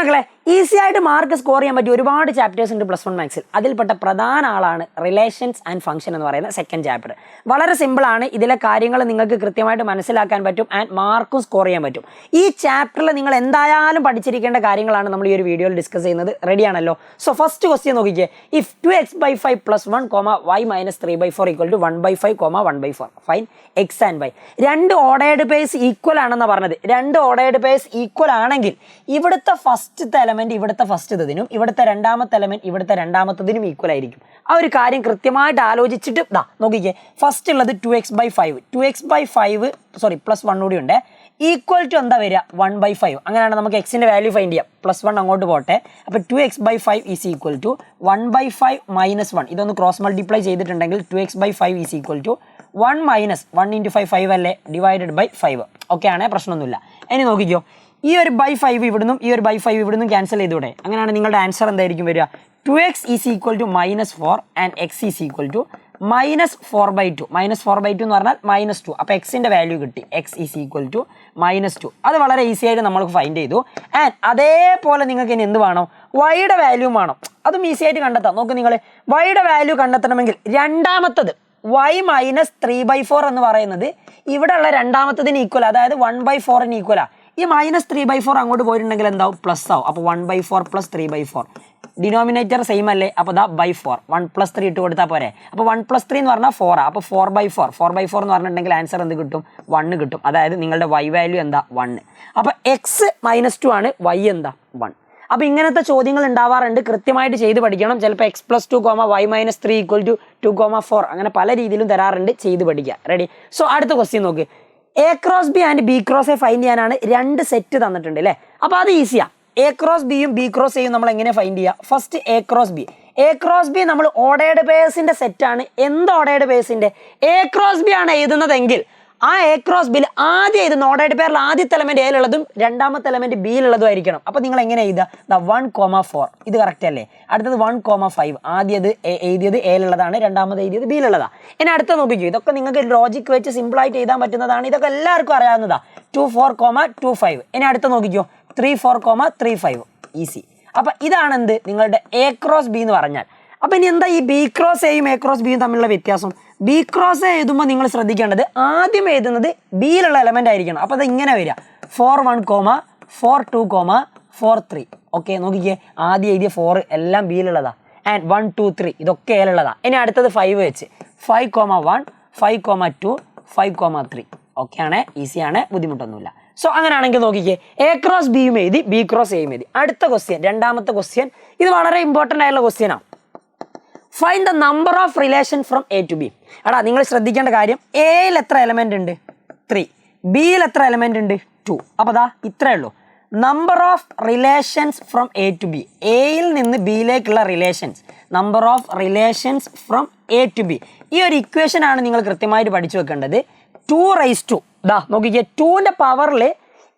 മക്കളെ ഈസി ആയിട്ട് mark score ചെയ്യാൻ പറ്റിയ ഒരുപാട് ചാപ്റ്റേഴ്സ് ഉണ്ട് +1 മാത്സിൽ. അതിൽപ്പെട്ട പ്രധാന ആളാണ് റിലേഷൻസ് ആൻഡ് ഫംഗ്ഷൻ എന്ന് പറയുന്ന സെക്കൻഡ് ചാപ്റ്റർ. വളരെ സിമ്പിൾ ആണ്. ഇതിലെ കാര്യങ്ങൾ നിങ്ങൾക്ക് കൃത്യമായിട്ട് മനസ്സിലാക്കാൻ പറ്റും ആൻഡ് മാർക്കും സ്കോർ ചെയ്യാൻ പറ്റും. ഈ ചാപ്റ്ററിൽ നിങ്ങൾ എന്തായാലും പഠിച്ചിരിക്കേണ്ട കാര്യങ്ങളാണ് നമ്മൾ ഈ ഒരു വീഡിയോയിൽ ഡിസ്കസ് ചെയ്യുന്നത്. റെഡി ആണല്ലോ? സോ ഫസ്റ്റ് ക്വസ്റ്റ്യൻ നോക്കിക്കേ. If 2x/5 + 1, y - 3/4 = 1/5, 1/4 find x and y. രണ്ട് ഓർഡേർഡ് പേഴ്സ് ഈക്വൽ ആണെന്ന് പറഞ്ഞത്. രണ്ട് ഓർഡേർഡ് പേഴ്സ് ഈക്വൽ ആണെങ്കിൽ ഇവിടുത്തെ ഫസ്റ്റത്തെ എലമെന്റ് ഇവിടുത്തെ ഫസ്റ്റത്തതിനും ഇവിടുത്തെ രണ്ടാമത്തെ എലമെന്റ് ഇവിടുത്തെ രണ്ടാമത്തതിനും ഈക്വൽ ആയിരിക്കും. ആ ഒരു കാര്യം കൃത്യമായിട്ട് ആലോചിച്ചിട്ട് നോക്കിക്കേ. ഫസ്റ്റ് ഉള്ളത് 2x/5 +1 കൂടി ഉണ്ട് ഈക്വൽ ടു എന്താ വരിക 1/5. അങ്ങനെയാണ് നമുക്ക് എക്സിന്റെ വാല്യൂ ഫൈൻഡ് ചെയ്യാം. +1 അങ്ങോട്ട് പോട്ടെ. അപ്പോൾ 2x/5 ഈസ് ഈക്വൽ ടു 1/5 - 1. ഇതൊന്ന് ക്രോസ് മൾട്ടിപ്ലൈ ചെയ്തിട്ടുണ്ടെങ്കിൽ 2x/5 ഈസ് ഈക്വൽ ടു 1 - 1 × 5 5 അല്ലേ /5. ഓക്കെ ആണേ, പ്രശ്നമൊന്നുമില്ല. ഇനി നോക്കിക്കോ, ഈ ഒരു /5 ഇവിടുന്നും ഈ ഒരു /5 ഇവിടുന്നും ക്യാൻസൽ ചെയ്തൂടെ? അങ്ങനെയാണ് നിങ്ങളുടെ ആൻസർ എന്തായിരിക്കും വരിക? 2x is equal to -4 and x is equal to -4/2. -4/2 എന്ന് പറഞ്ഞാൽ -2. അപ്പോൾ എക്സിന്റെ വാല്യൂ കിട്ടി. x is equal to -2. അത് വളരെ ഈസി ആയിട്ട് നമ്മൾക്ക് ഫൈൻഡ് ചെയ്തു. ആൻഡ് അതേപോലെ നിങ്ങൾക്ക് ഇനി എന്ത് വേണം? വൈയുടെ വാല്യൂ വേണം. അതും ഈസി ആയിട്ട് കണ്ടെത്താം. നോക്ക് നിങ്ങൾ, വൈയുടെ വാല്യൂ കണ്ടെത്തണമെങ്കിൽ രണ്ടാമത്തത് y - 3/4 എന്ന് പറയുന്നത് ഇവിടെ ഉള്ള രണ്ടാമത്തതിന് ഈക്വൽ, അതായത് 1/4 ഈക്വലാ. ഈ -3/4 അങ്ങോട്ട് പോയിട്ടുണ്ടെങ്കിൽ എന്താവും? പ്ലസ് ആവും. അപ്പോൾ 1/4 + 3/4 ഡിനോമിനേറ്റർ സെയിം അല്ലേ? അപ്പോൾ /4 1 + 3 ഇട്ട് കൊടുത്താൽ പോരെ. അപ്പോൾ 1 + 3 എന്ന് പറഞ്ഞാൽ 4 ആ. അപ്പോൾ 4/4 എന്ന് പറഞ്ഞിട്ടുണ്ടെങ്കിൽ ആൻസർ എന്ത് കിട്ടും? 1 കിട്ടും. അതായത് നിങ്ങളുടെ y വാല്യൂ എന്താ? 1. അപ്പോൾ x -2 ആണ്, y എന്താ? 1. അപ്പോൾ ഇങ്ങനത്തെ ചോദ്യങ്ങൾ ഉണ്ടാവാറുണ്ട്. കൃത്യമായിട്ട് ചെയ്ത് പഠിക്കണം. ചിലപ്പോൾ x + 2, y - 3 = 2, 4 അങ്ങനെ പല രീതിയിലും തരാറുണ്ട്. ചെയ്ത് പഠിക്കുക. റെഡി? സോ അടുത്ത ക്വസ്റ്റ്യൻ നോക്ക്. A × B and B × A find ചെയ്യാനാണ് രണ്ട് സെറ്റ് തന്നിട്ടുണ്ട് അല്ലേ? അപ്പോൾ അത് ഈസിയാ. A × B യും B × A യും നമ്മൾ എങ്ങനെ ഫൈൻഡ് ചെയ്യുക? First A × B. A × B നമ്മൾ ഓർഡേർഡ് പേഴ്സിന്റെ സെറ്റാണ്. എന്ത് ഓർഡേർഡ് പേഴ്സിന്റെ? A × B ആണ് എഴുതുന്നതെങ്കിൽ ആ A × B ആദ്യം എഴുതുന്ന ഓർഡേർഡ് പേരിൽ ആദ്യത്തെ എലമെന്റ് എയിലുള്ളതും രണ്ടാമത്തെ എലമെന്റ് ബിയിലുള്ളതും ആയിരിക്കണം. അപ്പോൾ നിങ്ങൾ എങ്ങനെ എഴുതുക? 1, 4 ഇത് കറക്റ്റ് അല്ലേ? അടുത്തത് 1, 5 ആദ്യത് എഴുതിയത് എയിലുള്ളതാണ്, രണ്ടാമത് എഴുതിയത് ബിയിലുള്ളതാണ്. ഇനി അടുത്ത നോക്കിക്കോ. ഇതൊക്കെ നിങ്ങൾക്ക് ലോജിക് വെച്ച് സിമ്പിളായിട്ട് എഴുതാൻ പറ്റുന്നതാണ്. ഇതൊക്കെ എല്ലാവർക്കും അറിയാവുന്നതാ. 2, 4, 2, 5. ഇനി അടുത്ത നോക്കിക്കോ. 3, 4, 3, 5 ഈസി. അപ്പോൾ ഇതാണ് എന്ത്? നിങ്ങളുടെ A × B എന്ന് പറഞ്ഞാൽ. അപ്പോൾ ഇനി എന്താ ഈ B × A യും A × B യും തമ്മിലുള്ള വ്യത്യാസം? B × A എഴുതുമ്പോൾ നിങ്ങൾ ശ്രദ്ധിക്കേണ്ടത് ആദ്യം എഴുതുന്നത് ബിയിലുള്ള എലമെന്റ് ആയിരിക്കണം. അപ്പോൾ അത് ഇങ്ങനെ വരിക 4, 1, 4, 2, 4, 3. ഓക്കെ, നോക്കിക്കേ. ആദ്യം എഴുതിയ 4 എല്ലാം ബിയിലുള്ളതാ. ആൻഡ് 1, 2, 3 ഇതൊക്കെ എയിലുള്ളതാ. ഇനി അടുത്തത് 5 വെച്ച് 5, 1, 5, 2, 5, 3. ഓക്കെ ആണ്, ഈസിയാണ്, ബുദ്ധിമുട്ടൊന്നുമില്ല. സോ അങ്ങനെയാണെങ്കിൽ നോക്കിക്കേ, A × B യും എഴുതി, B × A യും എഴുതി. അടുത്ത ക്വസ്റ്റ്യൻ, രണ്ടാമത്തെ ക്വസ്റ്റ്യൻ. ഇത് വളരെ ഇമ്പോർട്ടൻ്റ് ആയിട്ടുള്ള ക്വസ്റ്റ്യനാണ്. Find the number of relation from A to B. എടാ നിങ്ങൾ ശ്രദ്ധിക്കേണ്ട കാര്യം, എയിൽ എത്ര എലമെന്റ് ഉണ്ട്? 3. ബിയിൽ എത്ര എലമെന്റ് ഉണ്ട്? 2. അപ്പോൾ ഇത്രയേ ഉള്ളൂ. Number of relations from A to B. എയിൽ നിന്ന് ബിയിലേക്കുള്ള relations. Number of relations from A to B. ഈ ഒരു ഇക്വേഷൻ ആണ് നിങ്ങൾ കൃത്യമായിട്ട് പഠിച്ചു വെക്കേണ്ടത്. 2 നോക്കിക്കേ, 2ന്റെ പവറിൽ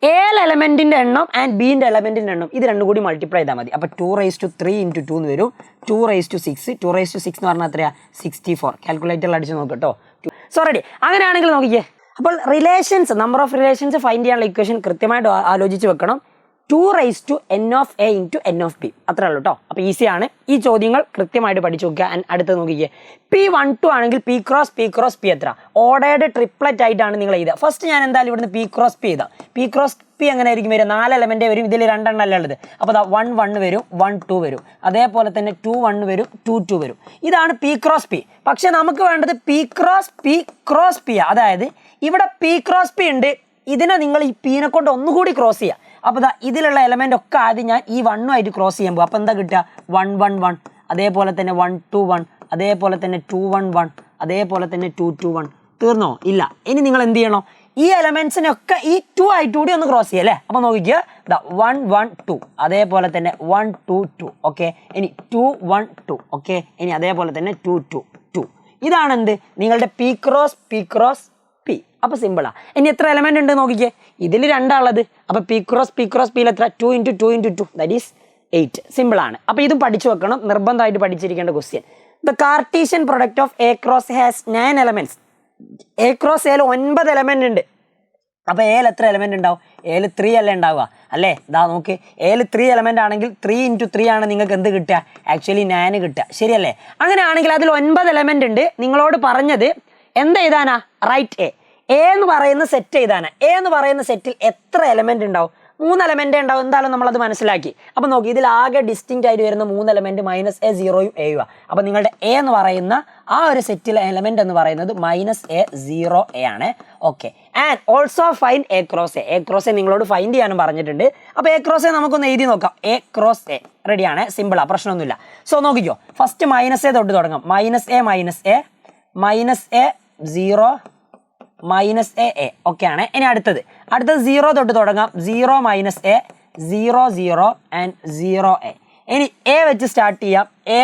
എൽ എലമെന്റിന്റെ എണ്ണം ആൻഡ് ബിന്റെ എലമെന്റിന്റെ എണ്ണം ഇത് രണ്ടും കൂടി മൾട്ടിപ്ലൈ ചെയ്താൽ മതി. അപ്പോൾ 2⁻3 × 2 എന്ന് വരും. 2⁻6. 2⁻6 എന്ന് പറഞ്ഞാൽ എത്രയാ? 64. കാൽക്കുലേറ്ററിൽ അടിച്ച് നോക്ക് കേട്ടോ. So ready? അങ്ങനെയാണെങ്കിൽ നോക്കിക്കേ. അപ്പോൾ relations, number of relations find ചെയ്യാനുള്ള ഇക്വേഷൻ കൃത്യമായിട്ട് ആലോചിച്ച് വെക്കണം. 2⁻n of A × n of B. അത്രേ ഉള്ളൂ കേട്ടോ. അപ്പോൾ ഈസിയാണ്. ഈ ചോദ്യങ്ങൾ കൃത്യമായിട്ട് പഠിച്ചു നോക്കുക. അടുത്ത് നോക്കിക്കേ. P12 ആണെങ്കിൽ P × P എത്ര? ഓർഡേർഡ് ട്രിപ്ലറ്റ് ആയിട്ടാണ് നിങ്ങൾ എഴുതുക. ഫസ്റ്റ് ഞാൻ എന്തായാലും ഇവിടുന്ന് P × P എഴുതാം. P × P എങ്ങനെ ആയിരിക്കും വരിക? 4 എലമെന്റേ വരും. ഇതിൽ 2 എണ്ണം അല്ല ഉള്ളത്. അപ്പോൾ 1, 1 വരും, 1, 2 വരും. അതേപോലെ തന്നെ 2, 1 വരും, 2, 2 വരും. ഇതാണ് P × P. പക്ഷെ നമുക്ക് വേണ്ടത് P × P. അതായത് ഇവിടെ P × P ഉണ്ട്. ഇതിനെ നിങ്ങൾ ഈ Pനെ കൊണ്ട് ഒന്നുകൂടി ക്രോസ് ചെയ്യുക. അപ്പോൾ ഇതിലുള്ള എലമെന്റ് ഒക്കെ ആദ്യം ഞാൻ ഈ 1 ആയിട്ട് ക്രോസ് ചെയ്യാൻ പോകും. അപ്പോൾ എന്താ കിട്ടുക? 1, 1, 1. അതേപോലെ തന്നെ 1, 2, 1. അതേപോലെ തന്നെ 2, 1, 1. അതേപോലെ തന്നെ 2, 2, 1. തീർന്നോ? ഇല്ല. ഇനി നിങ്ങൾ എന്ത് ചെയ്യണം? ഈ എലമെന്റ്സിനൊക്കെ ഈ 2 ആയിട്ട് കൂടി ഒന്ന് ക്രോസ് ചെയ്യുക അല്ലേ? അപ്പോൾ നോക്കിക്കുക. 1, 1, 2. അതേപോലെ തന്നെ 1, 2, 2. ഓക്കെ. ഇനി 2, 1, 2. ഓക്കെ. ഇനി അതേപോലെ തന്നെ 2, 2, 2. ഇതാണ് എന്ത്? നിങ്ങളുടെ P × P. അപ്പോൾ സിമ്പിളാ. ഇനി എത്ര എലമെന്റ് ഉണ്ട് നോക്കിക്കേ. ഇതിൽ 2 ഉള്ളത്. അപ്പോൾ P × P എത്ര? 2 × 2 × 2 ദാറ്റ് ഈസ് 8. സിമ്പിളാണ്. അപ്പോൾ ഇതും പഠിച്ചു വെക്കണം. നിർബന്ധമായിട്ട് പഠിച്ചിരിക്കേണ്ട question. The Cartesian product of A × A has 9 elements. A × A 9 element ഉണ്ട്. അപ്പോൾ എയിൽ എത്ര എലമെന്റ് ഉണ്ടാവും? എയിൽ 3 അല്ലേ ഉണ്ടാവുക അല്ലേ? ഇതാ നോക്ക്, എയിൽ 3 എലമെന്റ് ആണെങ്കിൽ 3 × 3 ആണ് നിങ്ങൾക്ക് എന്ത് കിട്ടുക? ആക്ച്വലി 9 കിട്ടുക. ശരിയല്ലേ? അങ്ങനെയാണെങ്കിൽ അതിൽ 9 എലമെന്റ് ഉണ്ട്. നിങ്ങളോട് പറഞ്ഞത് എന്താ എഴുതാനാ? റൈറ്റ് എ എന്ന് പറയുന്ന സെറ്റ് എഴുതാനാ. എ എന്ന് പറയുന്ന സെറ്റിൽ എത്ര എലമെന്റ് ഉണ്ടാവും? 3 എലമെന്റ് ഉണ്ടാവും. എന്തായാലും നമ്മളത് മനസ്സിലാക്കി. അപ്പം നോക്കി, ഇതിൽ ആകെ ഡിസ്റ്റിങ്റ്റ് ആയിട്ട് വരുന്ന 3 എലമെന്റ് -a 0 a. അപ്പം നിങ്ങളുടെ എ എന്ന് പറയുന്ന ആ ഒരു സെറ്റിലെ എലമെന്റ് എന്ന് പറയുന്നത് -a 0 a ആണ്. Okay. And also find a cross A. a cross A നിങ്ങളോട് ഫൈൻഡ് ചെയ്യാനും പറഞ്ഞിട്ടുണ്ട്. അപ്പോൾ a ക്രോസ് എ നമുക്കൊന്ന് എഴുതി നോക്കാം. a ക്രോസ് എ റെഡിയാണ്, സിമ്പിളാണ്, പ്രശ്നമൊന്നുമില്ല. സോ നോക്കിക്കോ, ഫസ്റ്റ് -a തൊട്ട് തുടങ്ങാം. -a 0 -a ഓക്കെ ആണ്. ഇനി അടുത്തത് 0 തൊട്ട് തുടങ്ങാം. 0 -a 0 0 ആൻഡ് 0a. ഇനി a വെച്ച് സ്റ്റാർട്ട് ചെയ്യാം. a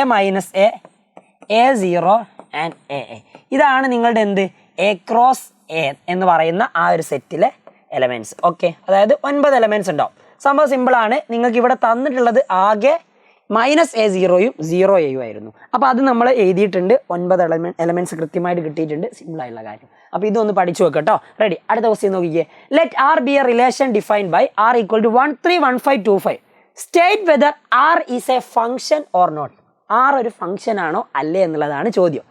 -a 0 and a. ഇതാണ് നിങ്ങളുടെ എന്ത്? a ക്രോസ് a എന്ന് പറയുന്ന ആ ഒരു സെറ്റിലെ എലമെന്റ്സ്. ഓക്കെ, അതായത് 9 എലമെന്റ്സ് ഉണ്ടാവും. സംഭവം സിമ്പിളാണ്. നിങ്ങൾക്ക് ഇവിടെ തന്നിട്ടുള്ളത് ആകെ -a 0 0a ആയിരുന്നു. അപ്പോൾ അത് നമ്മൾ എഴുതിയിട്ടുണ്ട്. 9 എലമെന്റ്സ് കൃത്യമായിട്ട് കിട്ടിയിട്ടുണ്ട്. സിമ്പിളായുള്ള കാര്യം. അപ്പോൾ ഇതൊന്ന് പഠിച്ചു വെക്കട്ടോ. റെഡി? അടുത്ത ക്വസ്റ്റ്യൻ നോക്കിക്കേ. Let R be a relation defined by r = 1 3 1 5 2 5. State whether r is a function or not. r ഒരു ഫംഗ്ഷൻ ആണോ അല്ലേ എന്നുള്ളതാണ് ചോദ്യം.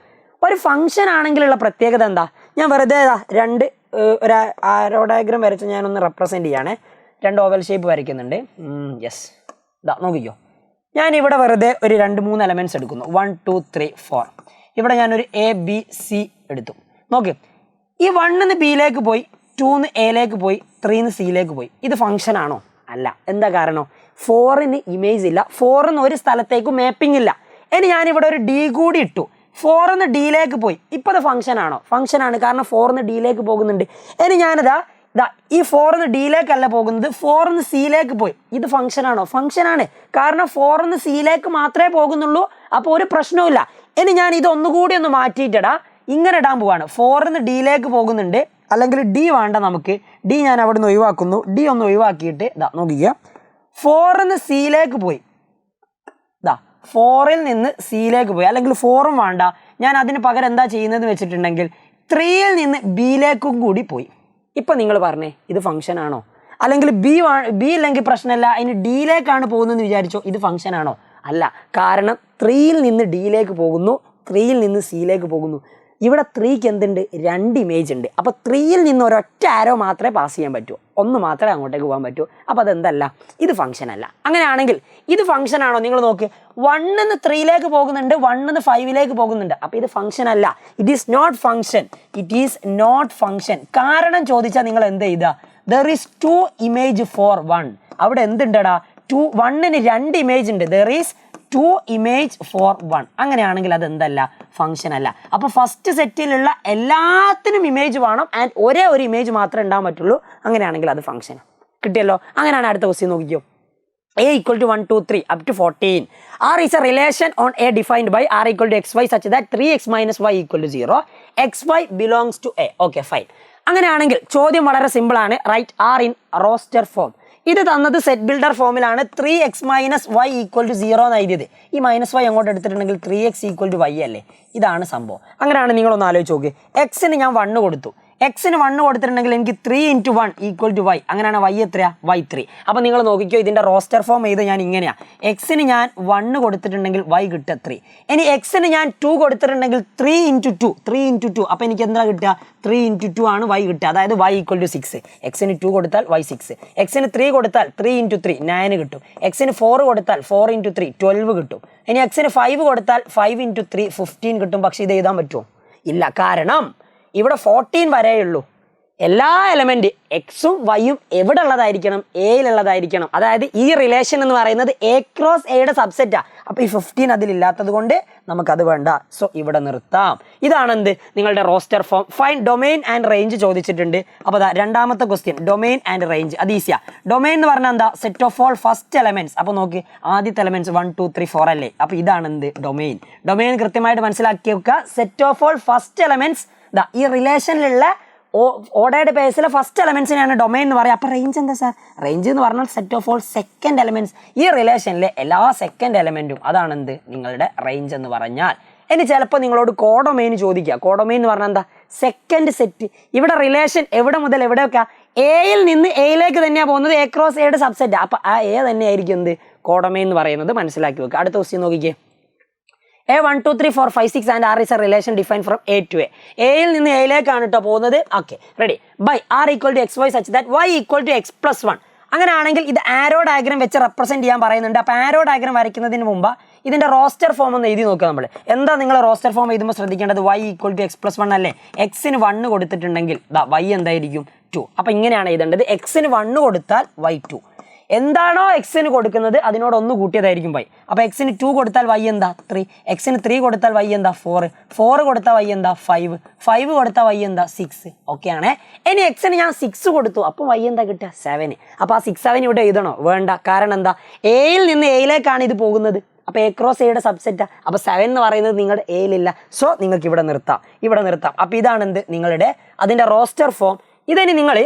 ഒരു ഫംഗ്ഷൻ ആണെങ്കിലുള്ള പ്രത്യേകത എന്താ? ഞാൻ വെറുതെ ഒരു ആരോ ഡയഗ്രാം വരച്ച് ഞാനൊന്ന് റെപ്രസെൻറ്റ് ചെയ്യാണ്. 2 ഓവൽ ഷേപ്പ് വരയ്ക്കുന്നുണ്ട്. യെസ്, ഇതാ നോക്കിക്കോ. ഞാൻ ഇവിടെ വെറുതെ ഒരു 2-3 എലമെന്റ്സ് എടുക്കുന്നു. 1 2 3 4. ഇവിടെ ഞാനൊരു ABC എടുത്തു. നോക്ക്, ഈ 1 ബിയിലേക്ക് പോയി, 2 എയിലേക്ക് പോയി, 3 സിയിലേക്ക് പോയി. ഇത് ഫംഗ്ഷൻ ആണോ? അല്ല. എന്താ കാരണം? 4 ഇമേജ് ഇല്ല. 4 ഒരു സ്ഥലത്തേക്ക് മാപ്പിംഗ് ഇല്ല. ഇനി ഞാനിവിടെ ഒരു D കൂടി ഇട്ടു. 4 ഡിയിലേക്ക് പോയി. ഇപ്പോൾ അത് ഫംഗ്ഷൻ ആണോ? ഫംഗ്ഷൻ ആണ്, കാരണം 4 ഡിയിലേക്ക് പോകുന്നുണ്ട്. ഇനി ഞാനിതാ ഈ 4 ഡിയിലേക്കല്ല പോകുന്നത്, 4 സിയിലേക്ക് പോയി. ഇത് ഫംഗ്ഷൻ ആണോ? ഫംഗ്ഷൻ ആണ്, കാരണം 4 സിയിലേക്ക് മാത്രമേ പോകുന്നുള്ളൂ. അപ്പോൾ ഒരു പ്രശ്നവുമില്ല. ഇനി ഞാൻ ഇത് ഒന്നുകൂടി ഒന്ന് മാറ്റിയിട്ടടാ ഇങ്ങനെ ഇടാൻ പോവാണ്. 4 ഡിയിലേക്ക് പോകുന്നുണ്ട്, അല്ലെങ്കിൽ D വേണ്ട നമുക്ക്. D ഞാൻ അവിടെ നിന്ന് ഒഴിവാക്കുന്നു. D ഒന്ന് ഒഴിവാക്കിയിട്ട് നോക്കിക്കുക, 4 സിയിലേക്ക് പോയി. 4 നിന്ന് സിയിലേക്ക് പോയി. അല്ലെങ്കിൽ 4 വേണ്ട, ഞാൻ അതിന് പകരം എന്താ ചെയ്യുന്നത് വെച്ചിട്ടുണ്ടെങ്കിൽ 3 നിന്ന് ബിയിലേക്കും കൂടി പോയി. ഇപ്പം നിങ്ങൾ പറഞ്ഞേ, ഇത് ഫംഗ്ഷൻ ആണോ? അല്ലെങ്കിൽ ബി ഇല്ലെങ്കിൽ പ്രശ്നമല്ല, അതിന് ഡിയിലേക്കാണ് പോകുന്നതെന്ന് വിചാരിച്ചോ, ഇത് ഫംഗ്ഷൻ ആണോ? അല്ല. കാരണം 3 നിന്ന് ഡിയിലേക്ക് പോകുന്നു, 3 നിന്ന് സിയിലേക്ക് പോകുന്നു. ഇവിടെ 3ക്ക് എന്തുണ്ട്? 2 ഇമേജ് ഉണ്ട്. അപ്പോൾ 3 നിന്ന് ഒരൊറ്റ ആരോ മാത്രമേ പാസ് ചെയ്യാൻ പറ്റൂ, ഒന്ന് മാത്രമേ അങ്ങോട്ടേക്ക് പോകാൻ പറ്റൂ. അപ്പോൾ അതെന്തല്ല? ഇത് ഫംഗ്ഷൻ അല്ല. അങ്ങനെയാണെങ്കിൽ ഇത് ഫംഗ്ഷൻ ആണോ? നിങ്ങൾ നോക്ക്, 1 നിന്ന് 3ലേക്ക് പോകുന്നുണ്ട്, 1 നിന്ന് 5ലേക്ക് പോകുന്നുണ്ട്. അപ്പോൾ ഇത് ഫംഗ്ഷൻ അല്ല. It is not function. It is not function. കാരണം ചോദിച്ചാൽ നിങ്ങൾ എന്ത് ചെയ്താ? There is 2 image for 1. അവിടെ എന്തുണ്ടടാ? 1ന് 2 ഇമേജ് ഉണ്ട്. There is 2 image for 1. അങ്ങനെയാണെങ്കിൽ അത് എന്തല്ല? ഫംഗ്ഷൻ അല്ല. അപ്പോൾ ഫസ്റ്റ് സെറ്റിലുള്ള എല്ലാത്തിനും ഇമേജ് വേണം, ആൻഡ് ഒരേ ഒരു ഇമേജ് മാത്രമേ ഉണ്ടാകാൻ പറ്റുള്ളൂ. അങ്ങനെയാണെങ്കിൽ അത് ഫംഗ്ഷൻ കിട്ടിയല്ലോ. അങ്ങനെയാണ് അടുത്ത ക്വസ്റ്റ്യൻ നോക്കിക്കോ. a = 1 2 3 up to 14. r is a relation on a defined by r = xy such that 3x - y = 0. xy belongs to a. Okay, fine. അങ്ങനെയാണെങ്കിൽ ചോദ്യം വളരെ സിമ്പിൾ ആണ്. Write r in roster form. ഇത് തന്നത് സെറ്റ് ബിൽഡർ ഫോമിലാണ്. 3x - y = 0 എന്ന് എഴുതിയത്. ഈ -y അങ്ങോട്ട് എടുത്തിട്ടുണ്ടെങ്കിൽ 3x = y അല്ലേ? ഇതാണ് സംഭവം. അങ്ങനെയാണ് നിങ്ങളൊന്ന് ആലോചിച്ച് നോക്ക്. എക്സിന് ഞാൻ 1 കൊടുത്തു. എക്സിന് 1 കൊടുത്തിട്ടുണ്ടെങ്കിൽ എനിക്ക് 3 × 1 = y. അങ്ങനെയാണ് y എത്രയാ? y3. അപ്പോൾ നിങ്ങൾ നോക്കിക്കോ, ഇതിൻ്റെ റോസ്റ്റർ ഫോം ചെയ്ത് ഞാൻ ഇങ്ങനെയാണ്. എക്സിന് ഞാൻ 1 കൊടുത്തിട്ടുണ്ടെങ്കിൽ y കിട്ടുക 3. ഇനി എക്സിന് ഞാൻ 2 കൊടുത്തിട്ടുണ്ടെങ്കിൽ 3 × 2. അപ്പോൾ എനിക്ക് എന്താ കിട്ടുക? 3 × 2 ആണ് y കിട്ടുക. അതായത് y = 6. എക്സിന് 2 കൊടുത്താൽ y 6. എക്സിന് 3 കൊടുത്താൽ 3 × 3 9 കിട്ടും. എക്സിന് 4 കൊടുത്താൽ 4 × 3 12 കിട്ടും. ഇനി എക്സിന് 5 കൊടുത്താൽ 5 × 3 15 കിട്ടും. പക്ഷേ ഇത് എഴുതാൻ പറ്റുമോ? ഇല്ല. കാരണം ഇവിടെ 14 വരെയുള്ളൂ. എല്ലാ എലമെന്റ് എക്സും വൈയും എവിടെ ഉള്ളതായിരിക്കണം? എയിലുള്ളതായിരിക്കണം. അതായത് ഈ റിലേഷൻ എന്ന് പറയുന്നത് a ക്രോസ് എയുടെ സബ്സെറ്റാ. അപ്പോൾ ഈ 15 അതിലില്ലാത്തത് കൊണ്ട് നമുക്കത് വേണ്ട. സോ ഇവിടെ നിർത്താം. ഇതാണ് എന്ത്? നിങ്ങളുടെ roster form. Fine domain and range ചോദിച്ചിട്ടുണ്ട്. അപ്പോൾ രണ്ടാമത്തെ ക്വസ്റ്റ്യൻ, ഡൊമെയിൻ ആൻഡ് റേഞ്ച്. അത് ഈസിയാ. ഡൊമെയിൻ എന്ന് പറഞ്ഞാൽ എന്താ? Set of all first elements. അപ്പോൾ നോക്കി, ആദ്യത്തെ എലമെന്റ്സ് 1 2 3 4 അല്ലേ? അപ്പോൾ ഇതാണ് എന്ത്? ഡൊമെയിൻ. ഡൊമെയിൻ കൃത്യമായിട്ട് മനസ്സിലാക്കി വെക്കുക. Set of all first elements. ഈ റിലേഷനിലുള്ള ഓർഡേർഡ് ബേസിലെ ഫസ്റ്റ് എലമെന്റ്സിനെയാണ് ഡൊമെയിൻ എന്ന് പറയുക. അപ്പോൾ റേഞ്ച് എന്താ സാർ? റേഞ്ച് എന്ന് പറഞ്ഞാൽ set of all second elements. ഈ റിലേഷനിലെ എല്ലാ സെക്കൻഡ് എലമെന്റും, അതാണ് എന്ത്? നിങ്ങളുടെ റേഞ്ച് എന്ന് പറഞ്ഞാൽ. ഇനി ചിലപ്പോൾ നിങ്ങളോട് കോഡൊമെയിൻ ചോദിക്കുക. കോഡൊമെയിൻ എന്ന് പറഞ്ഞാൽ എന്താ? Second set. ഇവിടെ റിലേഷൻ എവിടെ മുതൽ എവിടെ വെക്കുക? എയിൽ നിന്ന് എയിലേക്ക് തന്നെയാണ് പോകുന്നത്, എ ക്രോസ് എയുടെ സബ്സെറ്റ്. അപ്പൊ ആ എ തന്നെയായിരിക്കും എന്ത് കോഡൊമൈൻ എന്ന് പറയുന്നത്. മനസ്സിലാക്കി വെക്കുക. അടുത്ത ക്വസ്റ്റ്യൻ നോക്കിക്കേ. A 1 2 3 4 5 6 and R is a relation defined from A to A. എയിൽ നിന്ന് എയിലേക്കാണ് കേട്ടോ പോകുന്നത്. Okay ready. By R equal to XY such that Y equal to X plus 1. അങ്ങനെയാണെങ്കിൽ ഇത് ആരോ ഡയഗ്രം വെച്ച് റെപ്രസെന്റ് ചെയ്യാൻ പറയുന്നുണ്ട്. അപ്പോൾ ആരോ ഡയഗ്രം വരയ്ക്കുന്നതിന് മുമ്പ് ഇതിന്റെ റോസ്റ്റർ ഫോം ഒന്ന് എഴുതി നോക്കുക. നമ്മൾ എന്താ നിങ്ങൾ റോസ്റ്റർ ഫോം എഴുതുമ്പോൾ ശ്രദ്ധിക്കേണ്ടത് Y equal to X plus 1 അല്ലേ. എക്സിന് 1 കൊടുത്തിട്ടുണ്ടെങ്കിൽ Y എന്തായിരിക്കും 2. അപ്പോൾ ഇങ്ങനെയാണ് എഴുതേണ്ടത്. എക്സിന് 1 കൊടുത്താൽ Y 2. എന്താണോ എക്സിന് കൊടുക്കുന്നത് അതിനോട് ഒന്ന് കൂട്ടിയതായിരിക്കും വൈ. അപ്പോൾ എക്സിന് 2 കൊടുത്താൽ വൈ എന്താ 3, എക്സിന് 3 കൊടുത്താൽ വൈ എന്താ 4, 4 കൊടുത്താൽ വൈ എന്താ 5, 5 കൊടുത്താൽ വൈ എന്താ 6. ഓക്കെ ആണേ. ഇനി എക്സിന് ഞാൻ 6 കൊടുത്തു, അപ്പോൾ വൈ എന്താ കിട്ടുക 7. അപ്പോൾ ആ 6 7 ഇവിടെ എഴുതണോ? വേണ്ട. കാരണം എന്താ, എയിൽ നിന്ന് എയിലേക്കാണ് ഇത് പോകുന്നത്. അപ്പോൾ എ ക്രോസ് എയുടെ സബ്സെറ്റാ. അപ്പോൾ 7 എന്ന് പറയുന്നത് നിങ്ങളുടെ എയിലില്ല. സോ നിങ്ങൾക്ക് ഇവിടെ നിർത്താം. അപ്പോൾ ഇതാണ് എന്ത് നിങ്ങളുടെ അതിൻ്റെ റോസ്റ്റർ ഫോം. ഇതിനി നിങ്ങൾ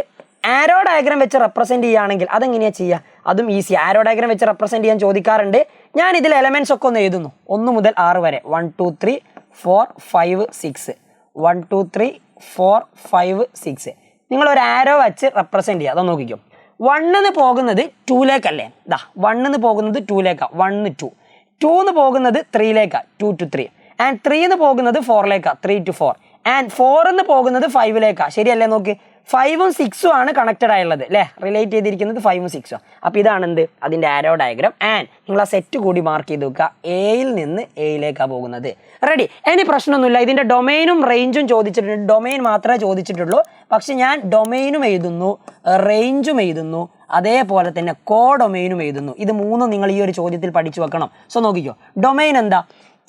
ആരോ ഡയഗ്രം വെച്ച് റെപ്രസെന്റ് ചെയ്യുകയാണെങ്കിൽ അതെങ്ങനെയാണ് ചെയ്യുക? അതും ഈസി. ആരോ ഡയഗ്രം വെച്ച് റെപ്രസെന്റ് ചെയ്യാൻ ചോദിക്കാറുണ്ട്. ഞാൻ ഇതിൽ എലമെന്റ്സ് ഒക്കെ ഒന്ന് എഴുതുന്നു. 1 മുതൽ 6 വരെ. 1 2 3 4 5 6. 1 2 3 4 5 6. നിങ്ങൾ ഒരു ആരോ വെച്ച് റെപ്രസെന്റ് ചെയ്യുക. അതൊന്ന് നോക്കിക്കോ. 1 പോകുന്നത് 2ലേക്കല്ലേ. 1 പോകുന്നത് 2ലേക്കാണ്. 1 2. 2 പോകുന്നത് 3ലേക്കാണ്. 2 to 3. ആൻഡ് 3 പോകുന്നത് 4ലേക്കാണ്. 3 to 4. ആൻഡ് 4 പോകുന്നത് 5ലേക്കാണ്. ശരിയല്ലേ? നോക്ക്, 5ഉം 6ഉം ആണ് കണക്റ്റഡ് ആയുള്ളത് അല്ലേ. റിലേറ്റ് ചെയ്തിരിക്കുന്നത് 5ഉം 6ഉം. അപ്പോൾ ഇതാണ് എന്ത് അതിൻ്റെ ആരോ ഡയഗ്രാം. ആൻഡ് നിങ്ങൾ ആ സെറ്റ് കൂടി മാർക്ക് ചെയ്ത് വെക്കുക. എയിൽ നിന്ന് എയിലേക്കാണ് പോകുന്നത്. റെഡി. ഇനി പ്രശ്നമൊന്നുമില്ല. ഇതിൻ്റെ ഡൊമൈനും റേഞ്ചും ചോദിച്ചിട്ടുണ്ട്. ഡൊമൈൻ മാത്രമേ ചോദിച്ചിട്ടുള്ളൂ. പക്ഷെ ഞാൻ ഡൊമൈനും എഴുതുന്നു, റേഞ്ചും എഴുതുന്നു, അതേപോലെ തന്നെ കോഡൊമൈനും എഴുതുന്നു. ഇത് മൂന്നും നിങ്ങൾ ഈ ഒരു ചോദ്യത്തിൽ പഠിച്ചു വെക്കണം. സോ നോക്കിക്കോ. ഡൊമൈൻ എന്താ?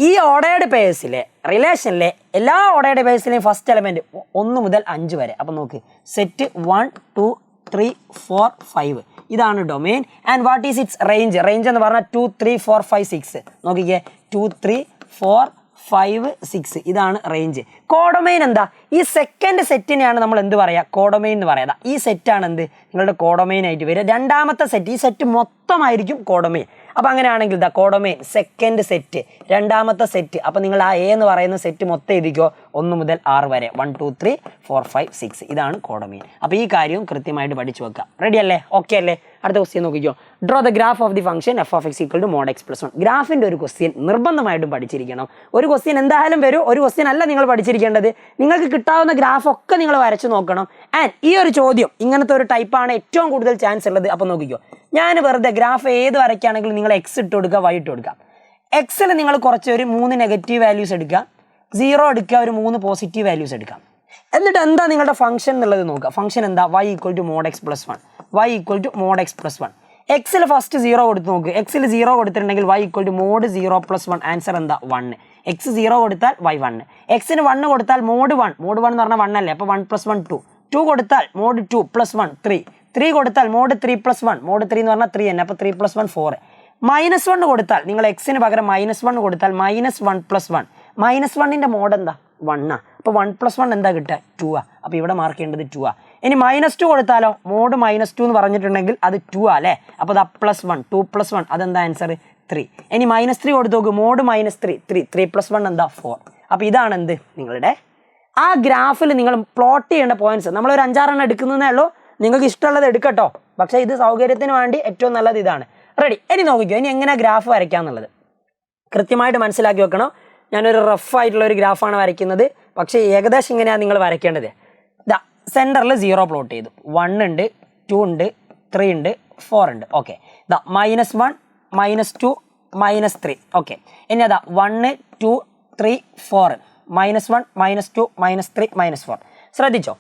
ഈ ഓർഡേർഡ് പേഴ്സിലെ റിലേഷനിലെ എല്ലാ ഓർഡേർഡ് പേഴ്സിലെയും ഫസ്റ്റ് എലമെന്റ് 1 മുതൽ 5 വരെ. അപ്പം നോക്ക്, സെറ്റ് 1 2 3 4 5 ഇതാണ് domain. And what is it's range? Range എന്ന് പറഞ്ഞാൽ 2 3 4 5 6. നോക്കിക്കേ, 2 3 4 5 6 ഇതാണ് റേഞ്ച്. കോഡൊമൈൻ എന്താ? ഈ സെക്കൻഡ് സെറ്റിനെയാണ് നമ്മൾ എന്ത് പറയുക? കോഡൊമൈൻ എന്ന് പറയാം. ഈ സെറ്റാണ് എന്ത് നിങ്ങളുടെ കോഡൊമൈൻ ആയിട്ട് വരിക. രണ്ടാമത്തെ സെറ്റ്, ഈ സെറ്റ് മൊത്തമായിരിക്കും കോഡൊമൈൻ. അപ്പോൾ അങ്ങനെയാണെങ്കിൽ കോഡൊമൈൻ സെക്കൻഡ് സെറ്റ്, രണ്ടാമത്തെ സെറ്റ്. അപ്പോൾ നിങ്ങൾ ആ എ എന്ന് പറയുന്ന സെറ്റ് മൊത്തം എഴുതിക്കോ. 1 മുതൽ 6 വരെ. 1 2 3 4 5 6 ഇതാണ് കോഡൊമൈൻ. അപ്പോൾ ഈ കാര്യവും കൃത്യമായിട്ട് പഠിച്ചു വെക്കുക. റെഡി അല്ലേ? ഓക്കെ അല്ലേ? അടുത്ത ക്വസ്റ്റ്യൻ നോക്കിക്കോ. Draw the graph of the function f of x equal to mod x plus 1. ഗ്രാഫിൻ്റെ ഒരു ക്വസ്റ്റ്യൻ നിർബന്ധമായിട്ടും പഠിച്ചിരിക്കണം. ഒരു ക്വസ്റ്റ്യൻ എന്തായാലും വരും. ഒരു ക്വസ്റ്റ്യൻ അല്ല നിങ്ങൾ പഠിച്ചിരിക്കേണ്ടത്. നിങ്ങൾക്ക് കിട്ടാവുന്ന ഗ്രാഫ് ഒക്കെ നിങ്ങൾ വരച്ച് നോക്കണം. ആൻഡ് ഈ ഒരു ചോദ്യം ഇങ്ങനത്തെ ഒരു ടൈപ്പാണ് ഏറ്റവും കൂടുതൽ ചാൻസ് ഉള്ളത്. അപ്പോൾ നോക്കിക്കോ, ഞാൻ വെറുതെ ഗ്രാഫ് ഏത് വരയ്ക്കുകയാണെങ്കിലും നിങ്ങൾ എക്സ് ഇട്ട് കൊടുക്കുക, വൈ ഇട്ട് കൊടുക്കുക. എക്സിൽ നിങ്ങൾ കുറച്ച് ഒരു 3 നെഗറ്റീവ് വാല്യൂസ് എടുക്കുക, 0 എടുക്കുക, ഒരു 3 പോസിറ്റീവ് വാല്യൂസ് എടുക്കുക. എന്നിട്ട് എന്താ നിങ്ങളുടെ ഫംഗ്ഷൻ എന്നുള്ളത് നോക്കുക. ഫംഗ്ഷൻ എന്താ? y equal to mod x plus 1. y equal to mod x plus 1. എക്സിൽ ഫസ്റ്റ് 0 കൊടുത്ത് നോക്കുക. എക്സിൽ 0 കൊടുത്തിട്ടുണ്ടെങ്കിൽ y equal to mod 0 plus 1. Answer എന്താ? 1. എക്സ് 0 കൊടുത്താൽ y 1. എക്സിന് 1 കൊടുത്താൽ mod 1. mod 1 എന്ന് പറഞ്ഞാൽ 1 അല്ലേ. അപ്പോൾ 1 plus 1 2. 2 കൊടുത്താൽ mod 2 plus 1 3. 3 കൊടുത്താൽ mod 3 plus 1. mod 3 എന്ന് പറഞ്ഞാൽ 3 തന്നെ. അപ്പോൾ 3 plus 1 4. -1 കൊടുത്താൽ നിങ്ങൾ എക്സിന് പകരം -1 കൊടുത്താൽ -1 plus 1. -1ൻ്റെ മോഡ് എന്താ? 1 അപ്പോൾ 1 plus 1 എന്താ കിട്ടുക? 2 അപ്പോൾ ഇവിടെ മാർക്ക് ചെയ്യേണ്ടത് 2 ഇനി -2 കൊടുത്താലോ? മോഡ് -2 എന്ന് പറഞ്ഞിട്ടുണ്ടെങ്കിൽ അത് 2 അല്ലേ. അപ്പോൾ അത് +1 2 plus 1 അതെന്താ ആൻസർ? 3. ഇനി -3 കൊടുത്ത് നോക്ക്. മോഡ് -3 3 plus 1 എന്താ? 4. അപ്പോൾ ഇതാണ് എന്ത് നിങ്ങളുടെ ആ ഗ്രാഫിൽ നിങ്ങൾ പ്ലോട്ട് ചെയ്യേണ്ട പോയിന്റ്സ്. നമ്മളൊരു 5-6 എണ്ണം എടുക്കുന്നതേ ഉള്ളൂ. നിങ്ങൾക്ക് ഇഷ്ടമുള്ളത് എടുക്കട്ടോ. പക്ഷേ ഇത് സൗകര്യത്തിന് വേണ്ടി ഏറ്റവും നല്ലത് ഇതാണ്. റെഡി. ഇനി നോക്കിക്കോ, ഇനി എങ്ങനെ ഗ്രാഫ് വരയ്ക്കാന്നുള്ളത് കൃത്യമായിട്ട് മനസ്സിലാക്കി വെക്കണം. ഞാനൊരു റഫായിട്ടുള്ള ഒരു ഗ്രാഫാണ് വരയ്ക്കുന്നത്. പക്ഷേ ഏകദേശം ഇങ്ങനെയാണ് നിങ്ങൾ വരയ്ക്കേണ്ടത്. ഇതാ സെൻറ്ററിൽ 0 പ്ലോട്ട് ചെയ്തു. 1 ഉണ്ട്, 2 ഉണ്ട്, 3 ഉണ്ട്, 4 ഉണ്ട്. ഓക്കെ. ഇതാ -1 -2 -3. ഓക്കെ. ഇനി അതാ 1 2 3 4 -1 -2 -3 -4. ശ്രദ്ധിച്ചോ,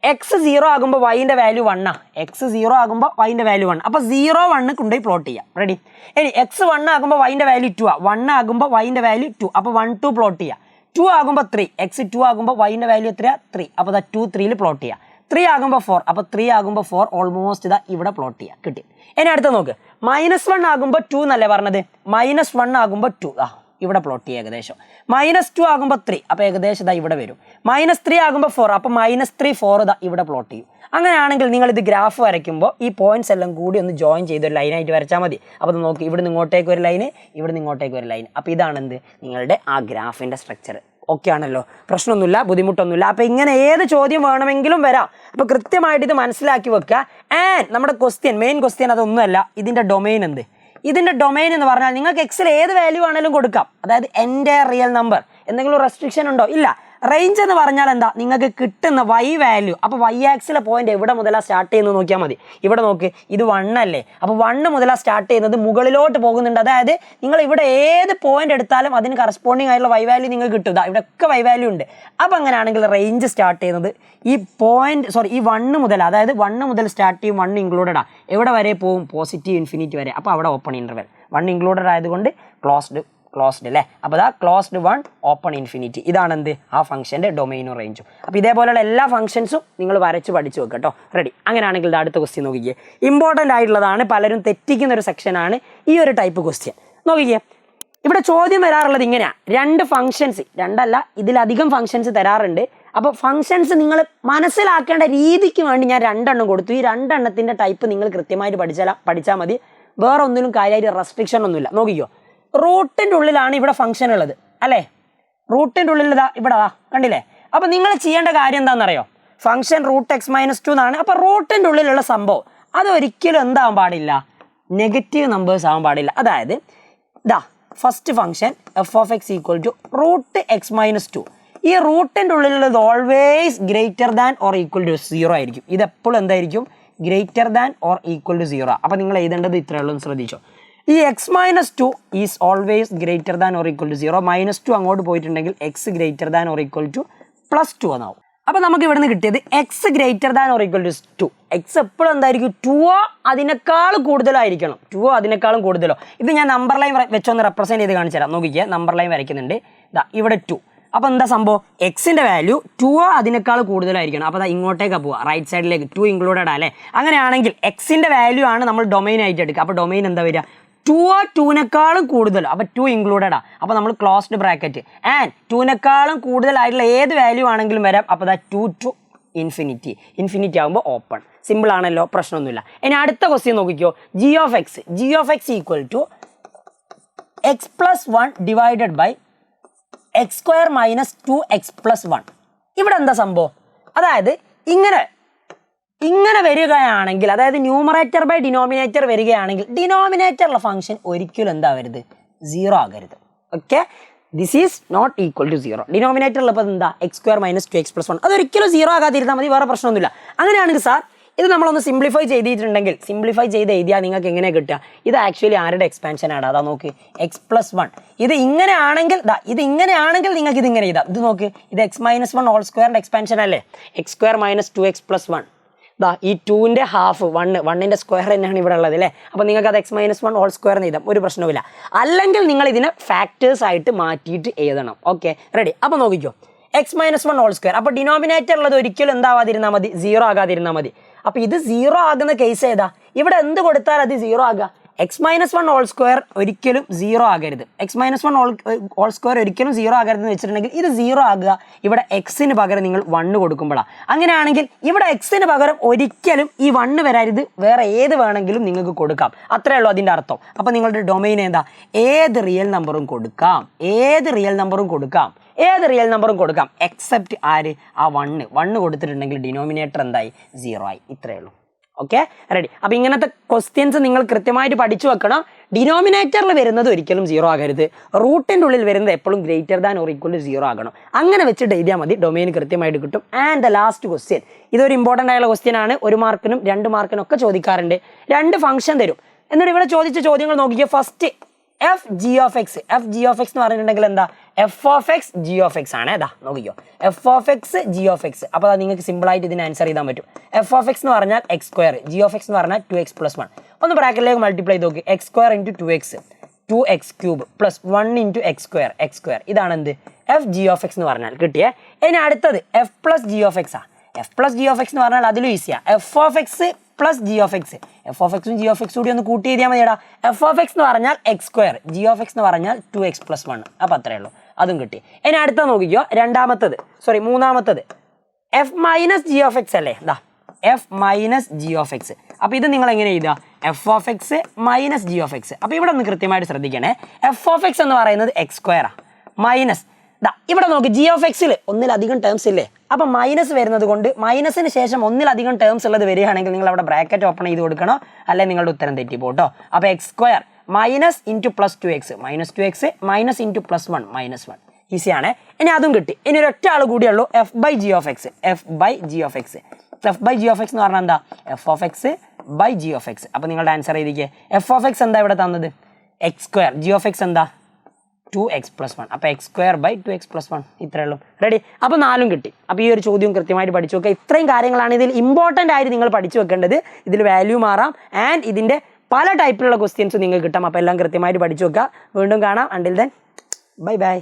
എക്സ് 0 ആകുമ്പോൾ വൈൻ്റെ വാല്യൂ 1 എക്സ് 0 ആകുമ്പോൾ വൈൻ്റെ വാല്യൂ 1. അപ്പോൾ 0 1 കൊണ്ടുപോയി പ്ലോട്ട് ചെയ്യാം. റെഡി. ഇനി എക്സ് 1 ആകുമ്പോൾ വൈൻ്റെ വാല്യൂ 2 1 ആകുമ്പോൾ വൈൻ്റെ വാല്യൂ 2. അപ്പോൾ 1 2 പ്ലോട്ട് ചെയ്യാം. 2 ആകുമ്പോൾ 3 എക്സ് 2 ആകുമ്പോൾ വൈൻ്റെ വാല്യൂ എത്രയാണ്? 3. അപ്പോൾ ദാ 2 3ൽ പ്ലോട്ട് ചെയ്യാം. 3 ആകുമ്പോൾ 4. അപ്പോൾ 3 ആകുമ്പോൾ 4 ഓൾമോസ്റ്റ് ഇതാ ഇവിടെ പ്ലോട്ട് ചെയ്യാം. കിട്ടി. ഇനി അടുത്ത നോക്ക്. -1 ആകുമ്പോൾ 2 എന്നല്ലേ പറഞ്ഞത്? -1 ആകുമ്പോൾ 2 ഇവിടെ പ്ലോട്ട് ചെയ്യുക ഏകദേശം. -2 ആകുമ്പോൾ 3 അപ്പോൾ ഏകദേശം ഇതാ ഇവിടെ വരും. -3 ആകുമ്പോൾ 4 അപ്പോൾ -3 4 ഇതാ ഇവിടെ പ്ലോട്ട് ചെയ്യും. അങ്ങനെയാണെങ്കിൽ നിങ്ങൾ ഇത് ഗ്രാഫ് വരയ്ക്കുമ്പോൾ ഈ പോയിന്റ്സ് എല്ലാം കൂടി ഒന്ന് ജോയിൻ ചെയ്ത് ഒരു ലൈനായിട്ട് വരച്ചാൽ മതി. അപ്പോൾ നോക്കി, ഇവിടെ നിന്ന് ഇങ്ങോട്ടേക്ക് ഒരു ലൈന്, ഇവിടെ നിന്ന് ഇങ്ങോട്ടേക്ക് ഒരു ലൈൻ. അപ്പോൾ ഇതാണ് എന്ത് നിങ്ങളുടെ ആ ഗ്രാഫിൻ്റെ സ്ട്രക്ചർ. ഓക്കെ ആണല്ലോ, പ്രശ്നമൊന്നുമില്ല, ബുദ്ധിമുട്ടൊന്നുമില്ല. അപ്പോൾ ഇങ്ങനെ ഏത് ചോദ്യം വേണമെങ്കിലും വരാം. അപ്പോൾ കൃത്യമായിട്ട് ഇത് മനസ്സിലാക്കി വെക്കുക. ആൻഡ് നമ്മുടെ മെയിൻ ക്വസ്റ്റ്യൻ അതൊന്നുമല്ല, ഇതിൻ്റെ ഡൊമൈൻ എന്ത്? ഇതിൻ്റെ ഡൊമൈൻ എന്ന് പറഞ്ഞാൽ നിങ്ങൾക്ക് എക്സിൽ ഏത് വാല്യൂ ആണെങ്കിലും കൊടുക്കാം. അതായത് എൻ്റെ റിയൽ നമ്പർ. എന്തെങ്കിലും റെസ്ട്രിക്ഷൻ ഉണ്ടോ? ഇല്ല. റേഞ്ച് എന്ന് പറഞ്ഞാൽ എന്താ? നിങ്ങൾക്ക് കിട്ടുന്ന വൈ വാല്യൂ. അപ്പോൾ വൈ ആക്സിലെ പോയിന്റ് എവിടെ മുതലാണ് സ്റ്റാർട്ട് ചെയ്യുന്നത് നോക്കിയാൽ മതി. ഇവിടെ നോക്ക്, ഇത് 1 അല്ലേ? അപ്പോൾ 1 മുതലാണ് സ്റ്റാർട്ട് ചെയ്യുന്നത്, മുകളിലോട്ട് പോകുന്നുണ്ട്. അതായത് നിങ്ങൾ ഇവിടെ ഏത് പോയിന്റ് എടുത്താലും അതിന് കറസ്പോണ്ടിങ് ആയിട്ടുള്ള വൈ വാല്യൂ നിങ്ങൾക്ക് കിട്ടും. ഇവിടെ ഒക്കെ വൈ വാല്യൂ ഉണ്ട്. അപ്പോൾ അങ്ങനെയാണെങ്കിൽ റേഞ്ച് സ്റ്റാർട്ട് ചെയ്യുന്നത് ഈ ഈ 1 മുതൽ, അതായത് 1 മുതൽ സ്റ്റാർട്ട് ചെയ്യും. 1 ഇൻക്ലൂഡഡ് ആണ്. എവിടെ വരെ പോകും? പോസിറ്റീവ് ഇൻഫിനിറ്റി വരെ. അപ്പോൾ അവിടെ ഓപ്പൺ ഇൻ്റർവെൽ. 1 ഇൻക്ലൂഡഡ് ആയതുകൊണ്ട് ക്ലോസ്ഡ് അല്ലേ? അപ്പോൾ അതാ ക്ലോസ്ഡ് 1 ഓപ്പൺ ഇൻഫിനിറ്റി. ഇതാണ് എന്ത്? ആ ഫംഗ്ഷൻ്റെ ഡൊമൈനും റേഞ്ചും. അപ്പോൾ ഇതേപോലെയുള്ള എല്ലാ ഫംഗ്ഷൻസും നിങ്ങൾ വരച്ച് പഠിച്ചു വെക്കുക കേട്ടോ. റെഡി? അങ്ങനെയാണെങ്കിൽ അടുത്ത ക്വസ്റ്റ്യൻ നോക്കിക്കേ. ഇമ്പോർട്ടൻ്റ് ആയിട്ടുള്ളതാണ്, പലരും തെറ്റിക്കുന്ന ഒരു സെക്ഷനാണ് ഈ ഒരു ടൈപ്പ് ക്വസ്റ്റ്യൻ. നോക്കിക്കേ, ഇവിടെ ചോദ്യം വരാറുള്ളത് ഇങ്ങനെയാണ്. 2 ഫംഗ്ഷൻസ്, 2 അല്ല ഇതിലധികം ഫംഗ്ഷൻസ് തരാറുണ്ട്. അപ്പോൾ ഫംഗ്ഷൻസ് നിങ്ങൾ മനസ്സിലാക്കേണ്ട രീതിക്ക് വേണ്ടി ഞാൻ 2 എണ്ണം കൊടുത്തു. ഈ 2 എണ്ണത്തിൻ്റെ ടൈപ്പ് നിങ്ങൾ കൃത്യമായിട്ട് പഠിച്ചാൽ മതി. വേറെ ഒന്നിലും കാര്യമായിട്ട് റെസ്ട്രിക്ഷൻ ഒന്നുമില്ല. നോക്കിക്കോ, റൂട്ടിൻ്റെ ഉള്ളിലാണ് ഇവിടെ ഫംഗ്ഷൻ ഉള്ളത് അല്ലേ? റൂട്ടിൻ്റെ ഉള്ളിൽ ഇവിടെ കണ്ടില്ലേ? അപ്പോൾ നിങ്ങൾ ചെയ്യേണ്ട കാര്യം എന്താണെന്നറിയോ? ഫംഗ്ഷൻ √x-2 എന്നാണ്. അപ്പോൾ റൂട്ടിൻ്റെ ഉള്ളിലുള്ള സംഭവം അതൊരിക്കലും എന്താവാൻ പാടില്ല? നെഗറ്റീവ് നമ്പേഴ്സ് ആവാൻ പാടില്ല. അതായത് ഫസ്റ്റ് ഫംഗ്ഷൻ f(x) = √x-2. ഈ റൂട്ടിൻ്റെ ഉള്ളിലുള്ളത് always greater than or equal to 0 ആയിരിക്കും. ഇതെപ്പോഴും എന്തായിരിക്കും? Greater than or equal to 0. അപ്പോൾ നിങ്ങൾ എഴുതേണ്ടത് ഇത്രയേ ഉള്ളൂ, ശ്രദ്ധിച്ചോ. ഈ x-2 is always greater than or equal to 0. -2 അങ്ങോട്ട് പോയിട്ടുണ്ടെങ്കിൽ x greater than or equal to +2 എന്നാവും. അപ്പോൾ നമുക്ക് ഇവിടുന്ന് കിട്ടിയത് x greater than or equal to 2. x എപ്പോഴും എന്തായിരിക്കും? 2 അതിനേക്കാൾ കൂടുതലായിരിക്കണം. 2 അതിനേക്കാളും കൂടുതലോ. ഇത് ഞാൻ നമ്പർ ലൈൻ വെച്ചൊന്ന് റെപ്രസെൻറ്റ് ചെയ്ത് കാണിച്ചു തരാം. നോക്കിക്കുക, നമ്പർ ലൈൻ വരയ്ക്കുന്നുണ്ട്. ഇവിടെ 2. അപ്പോൾ എന്താ സംഭവം? എക്സിൻ്റെ വാല്യൂ 2 അതിനേക്കാൾ കൂടുതലായിരിക്കണം. അപ്പോൾ ഇങ്ങോട്ടേക്കാണ് പോവുക, റൈറ്റ് സൈഡിലേക്ക്. 2 ഇൻക്ലൂഡഡ് അല്ലേ? അങ്ങനെയാണെങ്കിൽ എക്സിൻ്റെ വാല്യൂ ആണ് നമ്മൾ ഡൊമൈൻ ആയിട്ട് എടുക്കുക. അപ്പോൾ ഡൊമൈൻ എന്താ വരിക? 2നെക്കാളും കൂടുതൽ. അപ്പോൾ 2 ഇൻക്ലൂഡഡ് ആണ്. അപ്പോൾ നമ്മൾ ക്ലോസ്ഡ് ബ്രാക്കറ്റ്. ആൻഡ് 2നെക്കാളും കൂടുതലായിട്ടുള്ള ഏത് വാല്യൂ ആണെങ്കിലും വരാം. അപ്പോൾ 2 ടു ഇൻഫിനിറ്റി ആകുമ്പോൾ ഓപ്പൺ. സിമ്പിൾ ആണല്ലോ, പ്രശ്നമൊന്നുമില്ല. ഇനി അടുത്ത ക്വസ്റ്റ്യൻ നോക്കിക്കോ. g of x = x+1 divided by x² - 2x + 1. ഇവിടെ എന്താ സംഭവം? അതായത് ഇങ്ങനെ വരികയാണെങ്കിൽ, അതായത് ന്യൂമറേറ്റർ ബൈ ഡിനോമിനേറ്റർ വരികയാണെങ്കിൽ ഡിനോമിനേറ്ററുള്ള ഫംഗ്ഷൻ ഒരിക്കലും എന്താവരുത്? 0 ആകരുത്. Okay, this is not equal to 0. ഡിനോമിനേറ്ററുള്ളപ്പോൾ എന്താ? x² - 2x + 1. അതൊരിക്കലും 0 ആകാതിരുന്നാൽ മതി, വേറെ പ്രശ്നമൊന്നുമില്ല. അങ്ങനെയാണെങ്കിൽ സാർ ഇത് നമ്മളൊന്ന് സിംപ്ലിഫൈ ചെയ്തിട്ടുണ്ടെങ്കിൽ, സിംപ്ലിഫൈ ചെയ്ത് എഴുതിയാൽ നിങ്ങൾക്ക് എങ്ങനെ കിട്ടുക? ഇത് ആക്ച്വലി ആരുടെ എക്സ്പാൻഷൻ ആണ്? അതാ നോക്ക്, x+1. ഇത് ഇങ്ങനെയാണെങ്കിൽ നിങ്ങൾക്ക് ഇതിങ്ങനെ എഴുതാം. ഇത് നോക്ക്, ഇത് x-1 ഹോൾ സ്ക്വയറിൻ്റെ എക്സ്പാൻഷൻ അല്ലേ? x² - 2x + 1. ഈ 2ൻ്റെ ഹാഫ് 1ൻ്റെ സ്ക്വയർ തന്നെയാണ് ഇവിടെ ഉള്ളത് അല്ലേ? അപ്പോൾ നിങ്ങൾക്ക് അത് x-1 ഹോൾ സ്ക്വയർ എന്ന് എഴുതാം, ഒരു പ്രശ്നവുമില്ല. അല്ലെങ്കിൽ നിങ്ങൾ ഇതിനെ ഫാക്ടേഴ്സ് ആയിട്ട് മാറ്റിയിട്ട് എഴുതണം. Okay, ready? അപ്പോൾ നോക്കിക്കോ, x-1 ഹോൾ സ്ക്വയർ. അപ്പോൾ ഡിനോമിനേറ്റർ ഉള്ളത് ഒരിക്കലും എന്താവാതിരുന്നാൽ മതി? 0 ആകാതിരുന്നാൽ മതി. അപ്പോൾ ഇത് 0 ആകുന്ന കേസ് ഏതാ? ഇവിടെ എന്ത് കൊടുത്താൽ അത് 0 ആകുക? x-1 ഹോൾ സ്ക്വയർ ഒരിക്കലും 0 ആകരുത്. x-1 ഹോൾ സ്ക്വയർ ഒരിക്കലും 0 ആകരുതെന്ന് വെച്ചിട്ടുണ്ടെങ്കിൽ ഇത് 0 ആകുക ഇവിടെ എക്സിന് പകരം നിങ്ങൾ 1 കൊടുക്കുമ്പോഴാണ്. അങ്ങനെയാണെങ്കിൽ ഇവിടെ എക്സിന് പകരം ഒരിക്കലും ഈ 1 വരരുത്, വേറെ ഏത് വേണമെങ്കിലും നിങ്ങൾക്ക് കൊടുക്കാം. അത്രേ ഉള്ളൂ അതിൻ്റെ അർത്ഥം. അപ്പോൾ നിങ്ങളുടെ ഡൊമൈൻ എന്താ? ഏത് റിയൽ നമ്പറും കൊടുക്കാം, എക്സെപ്റ്റ് ആര്? ആ 1 കൊടുത്തിട്ടുണ്ടെങ്കിൽ ഡിനോമിനേറ്റർ എന്തായി? 0 ആയി. ഇത്രയേ ഉള്ളൂ. Okay, ready? അപ്പോൾ ഇങ്ങനത്തെ ക്വസ്റ്റ്യൻസ് നിങ്ങൾ കൃത്യമായിട്ട് പഠിച്ചു വെക്കണം. ഡിനോമിനേറ്ററിൽ വരുന്നത് ഒരിക്കലും 0 ആകരുത്. റൂട്ടിൻ്റെ ഉള്ളിൽ വരുന്നത് എപ്പോഴും greater than or equal to 0 ആകണം. അങ്ങനെ വെച്ചിട്ട് എഴുതിയാൽ മതി, ഡൊമൈൻ കൃത്യമായിട്ട് കിട്ടും. ആൻഡ് ദ ലാസ്റ്റ് ക്വസ്റ്റ്യൻ, ഇതൊരു ഇമ്പോർട്ടൻ്റ് ആയുള്ള ക്വസ്റ്റ്യൻ ആണ്. 1 മാർക്കിനും 2 മാർക്കിനും ഒക്കെ ചോദിക്കാറുണ്ട്. 2 ഫംഗ്ഷൻ തരും. എന്നിട്ട് ഇവിടെ ചോദിച്ച ചോദ്യങ്ങൾ നോക്കിക്കുക. ഫസ്റ്റ് f(g of x) എന്ന് പറഞ്ഞിട്ടുണ്ടെങ്കിൽ എന്താ? f(x) g of x ആണ്. ഏതാ നോക്കിക്കോ, f(x) g of x. അപ്പോൾ നിങ്ങൾക്ക് സിമ്പിളായിട്ട് ഇതിന് ആൻസർ ചെയ്താൽ പറ്റും. f(x) എന്ന് പറഞ്ഞാൽ x², g of x എന്ന് പറഞ്ഞാൽ 2x + 1. ഒന്ന് ബ്രാക്കറ്റിലേക്ക് മൾട്ടിപ്ലൈ ചെയ്ത് നോക്കി. x² × 2x 2x³ + 1 × x². ഇതാണ് എന്ത്? f(g of x) എന്ന് പറഞ്ഞാൽ കിട്ടിയേ. ഇനി അടുത്തത് f + g of x ആ. f + g of x എന്ന് പറഞ്ഞാൽ അതിലും ഈസിയാണ്. f(x) + g of x. f(x) ഉം g of x കൂടി ഒന്ന് കൂട്ടി എഴുതിയാൽ മതിയടാ. f(x) എന്ന് പറഞ്ഞാൽ x², g of x എന്ന് പറഞ്ഞാൽ 2x + 1. അപ്പോൾ അത്രയേ ഉള്ളൂ, അതും കിട്ടി. ഇനി അടുത്ത നോക്കിക്കോ, മൂന്നാമത്തത് f - g of x അല്ലേ? f - g of x. അപ്പോൾ ഇത് നിങ്ങൾ എങ്ങനെ എഴുതുക? f(x) - g of x. അപ്പോൾ ഇവിടെ ഒന്ന് കൃത്യമായിട്ട് ശ്രദ്ധിക്കണേ. f(x) എന്ന് പറയുന്നത് x² മൈനസ് ഇവിടെ നോക്ക് ജി ഓഫ് എക്സിൽ ഒന്നിലധികം ടേംസ് ഇല്ലേ, അപ്പം മൈനസ് വരുന്നത് കൊണ്ട് മൈനസിന് ശേഷം ഒന്നിലധികം ടേംസ് ഉള്ളത് വരികയാണെങ്കിൽ നിങ്ങൾ അവിടെ ബ്രാക്കറ്റ് ഓപ്പൺ ചെയ്ത് കൊടുക്കണോ, അല്ലെങ്കിൽ നിങ്ങളുടെ ഉത്തരം തെറ്റിപ്പോട്ടോ. അപ്പോൾ x square minus into plus 2x minus 2x minus into +1 -1 ഈസിയാണ്. ഇനി അതും കിട്ടി. ഇനി ഒരു ഒറ്റ ആൾ കൂടിയുള്ളൂ, f by g of x. F by g of x എന്ന് പറഞ്ഞാൽ എന്താ, f of x by g of x. അപ്പോൾ നിങ്ങളുടെ ആൻസർ എഴുതിക്കേ. എഫ് ഓഫ് എക്സ് എന്താ ഇവിടെ തന്നത്, x square. G of x എന്താ 2x + 1. അപ്പോൾ എക്സ് സ്ക്വയർ ബൈ 2x + 1 ഇത്രയേ ഉള്ളൂ. റെഡി. അപ്പോൾ 4 കിട്ടി. അപ്പോൾ ഈ ഒരു ചോദ്യം കൃത്യമായിട്ട് പഠിച്ചു വെക്കുക. ഇത്രയും കാര്യങ്ങളാണ് ഇതിൽ ഇമ്പോർട്ടൻ്റ് ആയിട്ട് നിങ്ങൾ പഠിച്ചു വെക്കേണ്ടത്. ഇതിൽ വാല്യൂ മാറാം ആൻഡ് ഇതിൻ്റെ പല ടൈപ്പിലുള്ള ക്വസ്റ്റ്യൻസ് നിങ്ങൾക്ക് കിട്ടാം. അപ്പോൾ എല്ലാം കൃത്യമായിട്ട് പഠിച്ചു വെക്കുക. വീണ്ടും കാണാം. Until then bye bye.